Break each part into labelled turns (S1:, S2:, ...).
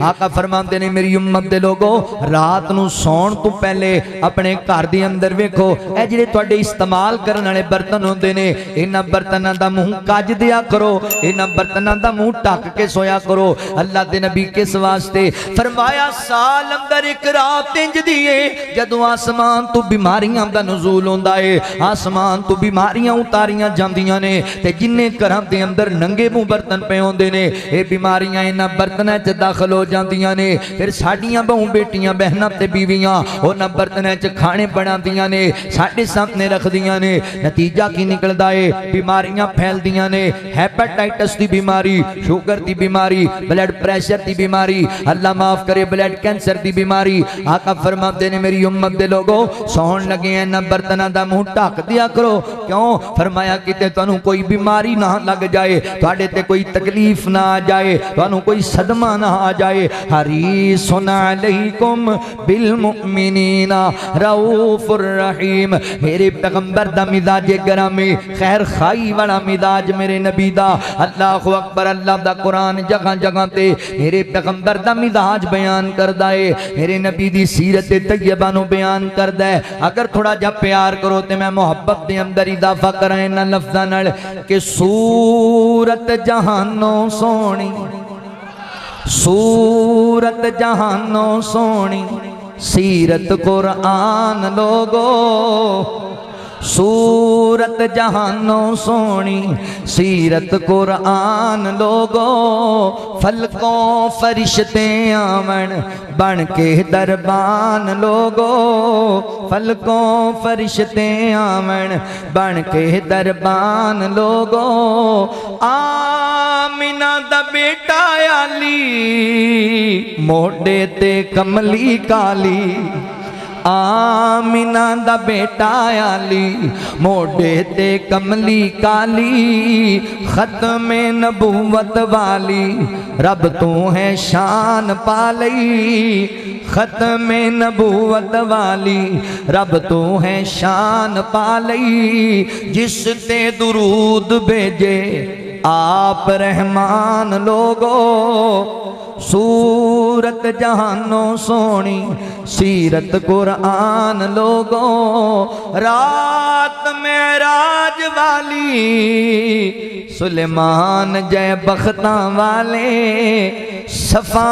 S1: आका फरमाते ने मेरी उम्मत दे लोगो रात नू सौण तो पहले अपने घर दे अंदर वेखो ए जिहड़े तुहाडे इस्तेमाल करन वाले बर्तन होंदे ने इन्हां बर्तनां दा मुंह कज दिया करो, इन्हां बर्तनां दा मुंह ढक के सोया करो। अल्लाह दे नबी किस वास्ते फरमाया साल अंदर एक रात इंज दी है जदों आसमान तो बीमारियां दा नुज़ूल होंदा है, आसमान तो बीमारियां उतारियां जांदियां ने ते जिन्ने घरां दे अंदर नंगे मुंह बर्तन पे होंदे ने ये बीमारियां इन्हां बर्तनां च दाखल हो जांदियां ने। फिर साडियां बहु बेटियां बहनां ते बीवियां उन्हां बर्तनां च खाने बनांदियां ने साडे सामने रखदियां ने। नतीजा की निकलदा है बीमारियां फैलदियां ने, हैपेटाइटिस दी बीमारी, शुगर दी बीमारी, ब्लड प्रेशर दी बीमारी, अल्लाह माफ करे ब्लड कैंसर दी बीमारी। आका फरमाते ने मेरी उम्मत दे लोगो सौण लगे इन्हां बर्तनां दा मुंह ढक दिया करो। क्यों? फरमाया किते तुहानू कोई बीमारी ना लग जाए, तुहाडे ते कोई तकलीफ ना आ जाए, तुहानू कोई सदमा ना आ जाए। हरीसुन अलैकुम बिल मुमिनीना रऊफुर रहीम। मेरे पैगंबर दा मिजाज गरामी खैर खाई वाला मिजाज मेरे नबी दा। अल्लाहु अकबर। अल्लाह दा कुरान जगह जगह ते मेरे पैगंबर दा मिजाज बयान करदा है, मेरे नबी दी सीरत तैयबा नु बयान करदा है। अगर थोड़ा जा प्यार करो ते मैं मोहब्बत दे अंदर इजाफा करा इन्हां लफ्ज़ां नाल कि सूरत जहानों सोहनी, सूरत जहानों सोहनी सीरत कुरान लोगो, सूरत जहानों सोहनी सीरत कुरान लोगो। फलकों फरिश्ते आवन बन के दरबान लोगो, फलकों फरिश्ते आवन बन के दरबान लोगो। आमिना दा बेटा आली मोढे ते कमली काली, आमिना दा बेटा आली मोढे ते कमली काली। खत्मे नबूवत वाली रब तू है शान पालई, खत्मे नबूवत वाली रब तू है शान पालई। जिस ते दुरूद भेजे आप रहमान लोगो, सूरत जहानों सोहनी सीरत कुरान लोगो। रात मेराज वाली सुलेमान जय बख्तां वाले सफा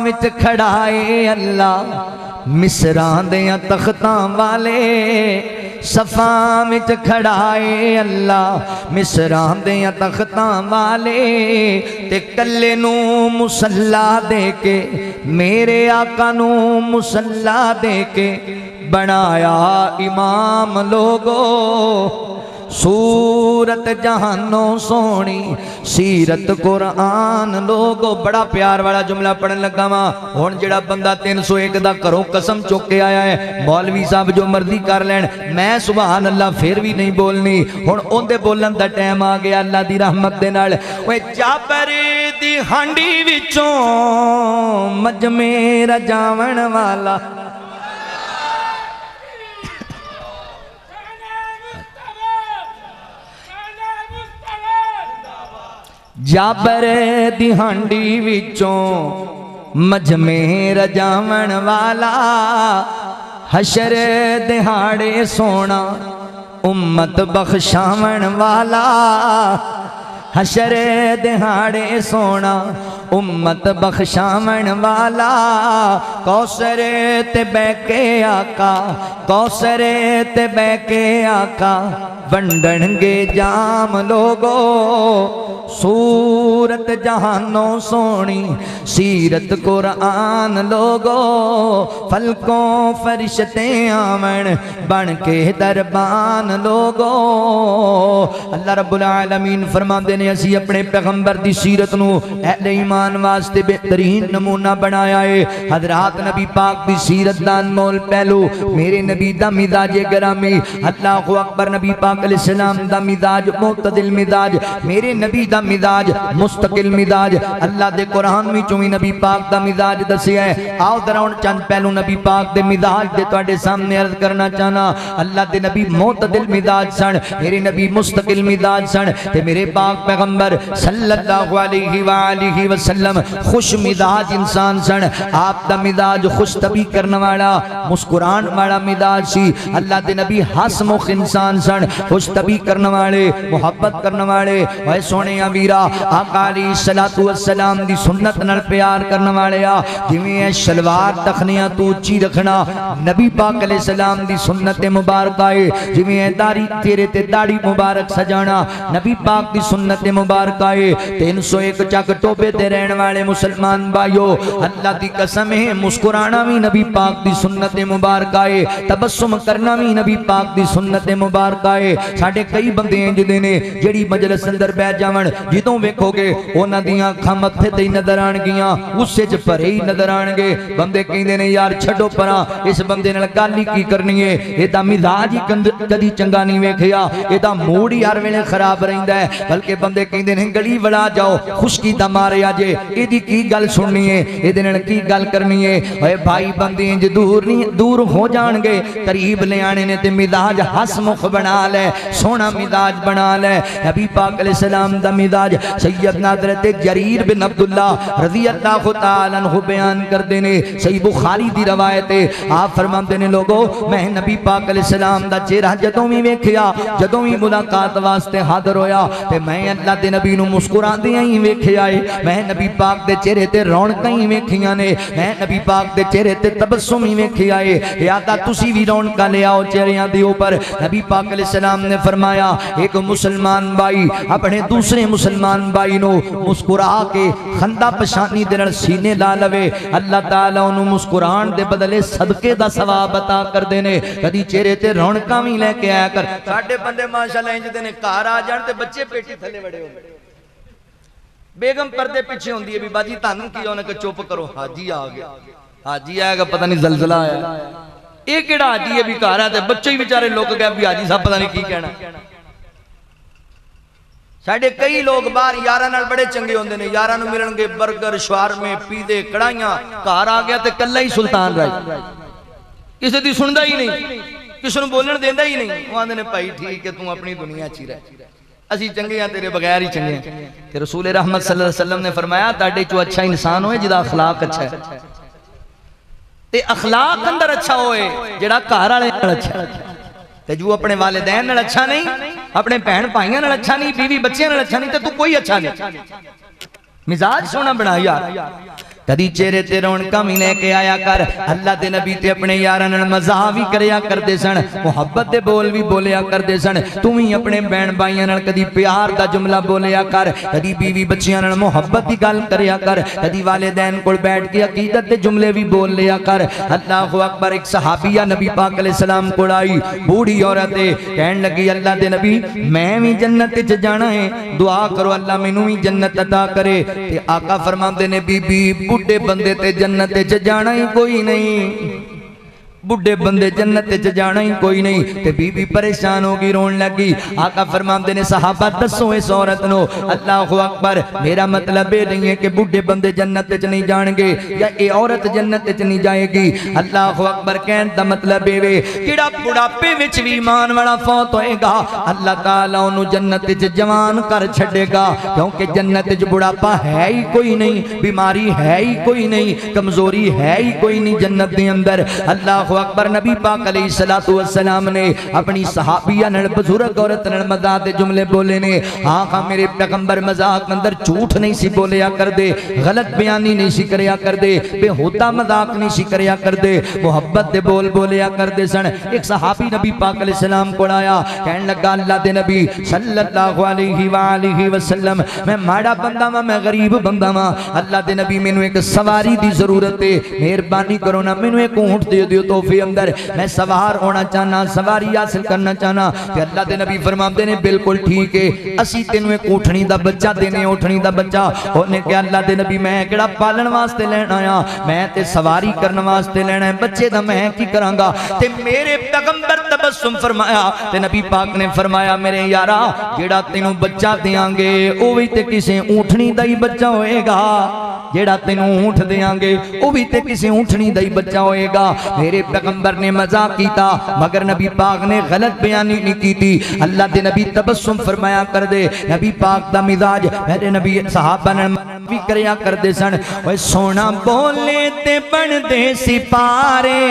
S1: विच खड़ाए अल्लाह मिसरां दियां तख्तां वाले, सफा विच खड़ाए अल्लाह मिसरां दियां तख्तां वाले। ते कल्ले नू मुसल्ला दे के मेरे आका नू मुसल्ला दे के बनाया इमाम लोगो। सूरत जहानों सोहनी सीरत कुरान लोगो। बड़ा प्यार वाला जुमला पढ़न लगा वा। हुण जिहड़ा बंदा 301 दा घरों कसम चुक के आया है, मौलवी साहब जो मर्जी कर लैन, मैं सुभान अल्लाह फिर भी नहीं बोलनी। हुण उहदे बोलन दा टाइम आ गया अल्लाह दी रहमत दे नाल। ओए जाबर दी हांडी विचों मजमे रजावण वाला, जाबर दी हांडी विचों मजमे रजावण वाला। हशर दिहाड़े सोना उम्मत बख्शावण वाला, हशर दिहाड़े सोना उम्मत बख्शावण वाला। कौसर ते बैके आका, कौसर ते बैके आका वंडणगे जाम लोगो। सूरत जहानों सोहनी सीरत कुरान लोगो। फलकों फरिश्ते आवन बन के दरबान लोगो। अल्लाह रब्बुल आलमीन फरमाते ने असी अपने पैगंबर दी सीरत नू अहले ईमान वास्ते बेहतरीन नमूना बनाया है। हजरात नबी पाक दी सीरत दा अनमोल पहलू मेरे नबी दा मिजाज गरामी। अल्लाहु अकबर। नबी पाक अलैहिस्सलाम दा मिजाज मुतदिल मिजाज, मेरे नबी दा मिजाज मुस्तकिल मिजाज। अल्लाह दे कुरान विचों भी नबी पाक दा मिजाज दसिया है। आओ जरा हुण चंद पहलू नबी पाक दे मिजाज दे तुहाडे सामने अर्ज करना चाहना। अल्लाह दे नबी मुतदिल मिजाज सन, मेरे नबी मुस्तकिल मिजाज सन, ते मेरे पाक पैगंबर सल्लल्लाहु अलैहि व आलिहि वसल्लम खुश मिजाज इंसान सन। आप दा मिजाज खुश तबी करने वाला मुस्कुरान वाला मिजाज सी। अल्लाह दे नबी हसमुख इंसान सन, खुश तबी करने वाले, मुहब्बत करने वाले। ओए सोने वीरा आका अलैहिस्सलातु वस्सलाम दी सुन्नत नाल प्यार करने वाले आ। जिवें शलवार तखनियां तू उच्ची रखना नबी पाक अलैहिस्सलाम दी सुन्नत मुबारक है। जिवें दाढ़ी तेरे ते दाढ़ी मुबारक सजाना नबी पाक दी सुन्नत मुबारक है। 301 चक टोबे ते रहने वाले मुसलमान भाइयों, अल्लाह दी कसम है मुस्कुराना भी नबी पाक दी सुन्नत मुबारक है, तबस्सुम करना भी नबी पाक दी सुन्नत मुबारक है। साडे कई बंदे जिहदे ने जेड़ी मजलिस अंदर बैठ जावन जिदों वेखोगे उन्हां दियां अखां मत्थे ते नजर आणगियां, गुस्से च भरे ही नजर आणगे। बंदे कहंदे ने यार छड्डो परां, इस बंदे नाल गल ही की करनी है, इहदा मिजाज ही कदी चंगा नहीं वेखिया, इहदा मूड ही हर वेले खराब रहिंदा है। बल्कि बंदे कहंदे ने गली वड़ा जाओ खुशकी दा मारे अजे इहदी की गल सुननी है, इहदे नाल की गल करनी है। ओए भाई बंदे इंज दूर हो जाणगे, करीब ले आने ने ते मिजाज हसमुख बना ले, सोहना मिजाज बना ले। नबी पाक अलैहिस्सलाम दा मिजाज सैयदना हज़रत जरीर बिन अब्दुल्ला रज़ी अल्लाह तआला अन्हु बयान करदे ने, सही बुखारी दी रवायत है। आप फरमाते ने लोगो मैं नबी पाक अलैहिस्सलाम दा चेहरा जदों भी वेखिया, जदों भी मुलाकात वास्ते हाज़र होया ते मैं अल्लाह दे नबी नूं मुस्कुरांदे ही वेखिया है। मैं नबी पाक दे चेहरे ते रौनकां ही वेखियां ने, मैं नबी पाक दे चेहरे ते तबस्सुम ही वेखिया है। यादा तुसी भी रौनकां ले आओ चेहरियां दे ऊपर। नबी पाक अलैहिस्सलाम ने फरमाया एक मुसलमान भाई अपने दूसरे मुसलमान भाई नूं मुस्कुरा के खंदा पछानी दे नाल सीने ला लवे, अल्लाह ताला उन्होंने मुस्कुरान दे बदले सदके दा सवाब अता करदे ने। कदी चेहरे ते रौनकां भी लेके आया कर। साडे बंदे माशाअल्लाह इंज दे ने घर आ जाण ते बच्चे पेटी थले बड़े होंदे, बेगम पर्दे पीछे होंदी है भी बाजी तानू की उन्हें कि चुप करो हाजी आ गया, हाजी आएगा पता नहीं जलजला आया। ये केड़ा हाजी है भी घर है ते बच्चे ही बेचारे लुक गए भी हाजी साहब पता नहीं की कहना। साडे कई लोग बाहर यारां नाल बड़े चंगे होंदे ने, यारां नूं मिलणगे बर्गर शवारमे पीजे कड़ाइयां, घर आ गया ते कल्ला ही सुल्तान राज, किसी दी सुनदा ही नहीं, किसी नूं बोलण देंदा ही नहीं। वो आंदे ने भाई ठीक है तू अपनी दुनिया च ही रह, असी चंगे हैं तेरे बगैर ही चंगे हैं। ते रसूल रहमत सल्लल्लाहु अलैहि वसल्लम ने फरमाया ताडे चो अच्छा इंसान होए जिहदा अखलाक अच्छा है, ते अखलाक अंदर अच्छा होए जिहड़ा घर वाले नाल अच्छा है। ते जो अपने वालिदैन नाल अच्छा नहीं, अपने भैन भाइयों नाल अच्छा नहीं, बीवी बच्चों नाल अच्छा नहीं, तो तू कोई अच्छा नहीं। मिजाज सोना बना यार, कदी चेहरे ते रौनकां भी लेके आया कर। अल्लाह दे नबी ते अपने यारां नाल मज़ाक भी करया करदे सन, मुहब्बत दे बोल भी बोलिया करदे सन। तू भी अपने बहन भाइयों नाल कदी प्यार दा जुमला बोलिया कर, कदी बीवी बच्चियां नाल मुहब्बत दी गल करया कर, कदी वालिदैन कोल बैठ के अकीदत दे जुमले भी बोल लिया कर। अल्लाहु अकबर। एक सहाबिया नबी पाक अलैहि सलाम कोल आई, बूढ़ी औरत कहन लगी अल्लाह दे नबी मैं भी जन्नत च जाना है, दुआ करो अल्लाह मैनू भी जन्नत अता करे। ते आका फरमाते ने बीबी बुढ़े बंदे ते जन्नत च जाना ही कोई नहीं, बुढ़े बंदे जन्नत च जाना ही कोई नहीं। ते बीबी परेशान होगी रोन लगी। आका फरमाते ने सहाबा दसो इस औरत नो। अल्लाहु अकबर। मेरा मतलब ये नहीं है कि बुढ़े बंदे जन्नत च नहीं जाएंगे या ये औरत जन्नत च नहीं जाएगी। अल्लाहु अकबर कहने का मतलब ये किड़ा बुढ़ापे विच भी ईमान वाला फौत होएगा अल्लाह ताला उन्होंने जन्नत च जवान कर छड़ेगा, क्योंकि जन्नत च बुढ़ापा है ही कोई नहीं, बीमारी है ही कोई नहीं, कमजोरी है ही कोई नहीं जन्नत के अंदर। अल्लाह अकबर। नबी पाक अलैहिस्सलातु वस्सलाम ने अपनी सहाबिया नाल बुजुर्ग औरत नाल मजाक दे जुमले बोले ने। हाँ मेरे पैगंबर मजाक अंदर झूठ नहीं सी बोलिया करदे, गलत बयानी नहीं सी करया करदे, बेहुदा मजाक नहीं सी करया करदे, मुहब्बत दे बोल बोलिया करदे सन। एक सहाबी नबी पाक अलैहिस्सलाम कोल आया, कहने लगा अल्लाह दे नबी सल्लल्लाहु अलैहि वसल्लम मैं माड़ा बंदा वां, मैं गरीब बंदा वां, अल्लाह दे नबी मैनू एक सवारी दी जरूरत है, मेहरबानी करो ना मैनू एक ऊंट दे दियो तोहफे अंदर, मैं सवार होना चाहना, सवारी हासिल करना चाहना। ते अल्लाह दे नबी फरमाते ने बिल्कुल ठीक है, असी तेनू एक ऊँटनी दा बच्चा देने, ऊँटनी दा बच्चा। उन्हें कहा अल्लाह दे नबी मैं किहड़ा पालन वास्ते लेना आया, मैं ते सवारी करने वास्ते लेना है, बच्चे दा मैं की करांगा। ते मेरे पैगंबर तबस्सुम फरमाया ते नबी पाक ने फरमाया मेरे यारा जेड़ा तेनू बच्चा देंगे वो भी ते किसी ऊँटनी दा ही बच्चा होएगा, जेड़ा तेनू ऊंट देंगे वह भी ते किसी ऊंटनी दा ही बच्चा होएगा। मेरे पैगंबर ने मजाक किया मगर नबी पाक ने गलत बयानी नहीं की थी। अल्लाह दे नबी तबस्सुम फरमाया कर दे। नबी पाक दा मिजाज मेरे नबी सहाबा ने भी करया करदे सन। ओए सोना बोले ते बनदे सिपारे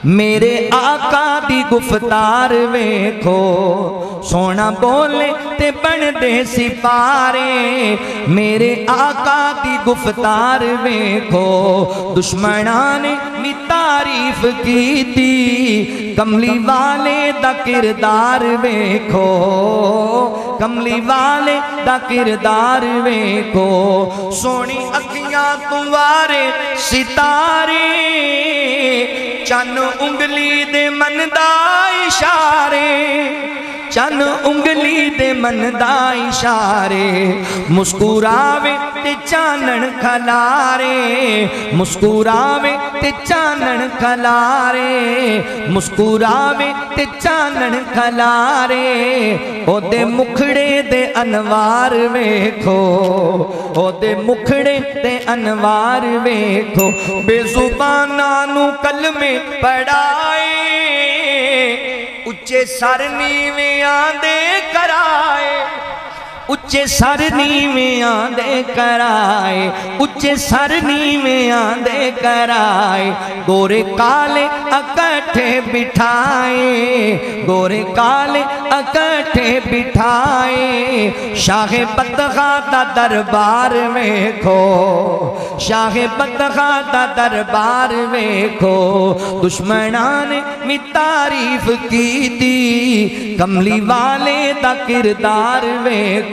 S1: मेरे आका दी गुफ्तार वेखो। सोना बोले ते बनदे सिपारे मेरे आका दी गुफ्तार वेखो। दुश्मना ने मी तारीफ की थी कमली वाले दा किरदार वेखो। कमली वाले दा किरदार वेखो। सोनी अखियां तुम्हारे सितारे चन उंगली दे मन दा इशारे। चन उंगली दे मन दा इशारे मुस्कुरावे ते चानन खलारे। मुस्कुरावे ते चानन खलारे। मुस्कुरावे ते चानन खलारे। ओदे मुखड़े दे अनवार वेखो। ओदे मुखड़े दे अनवार वेखो। बेजुबाना नू कलमे पढ़ाए उच्चे सर नीवें आंदे कराए। उच्चे सर नीवें आंदे कराए। उच्चे सर नीवें आंदे कराए। गोरे काले इकट्ठे बिठाए। गोरे काले इकट्ठे बिठाए। शाहे बदगा दा दरबार वेखो। शाहे बदगा दा दरबार वेखो। दुश्मना ने मी तारीफ की थी कमली वाले दा किरदार वेखो।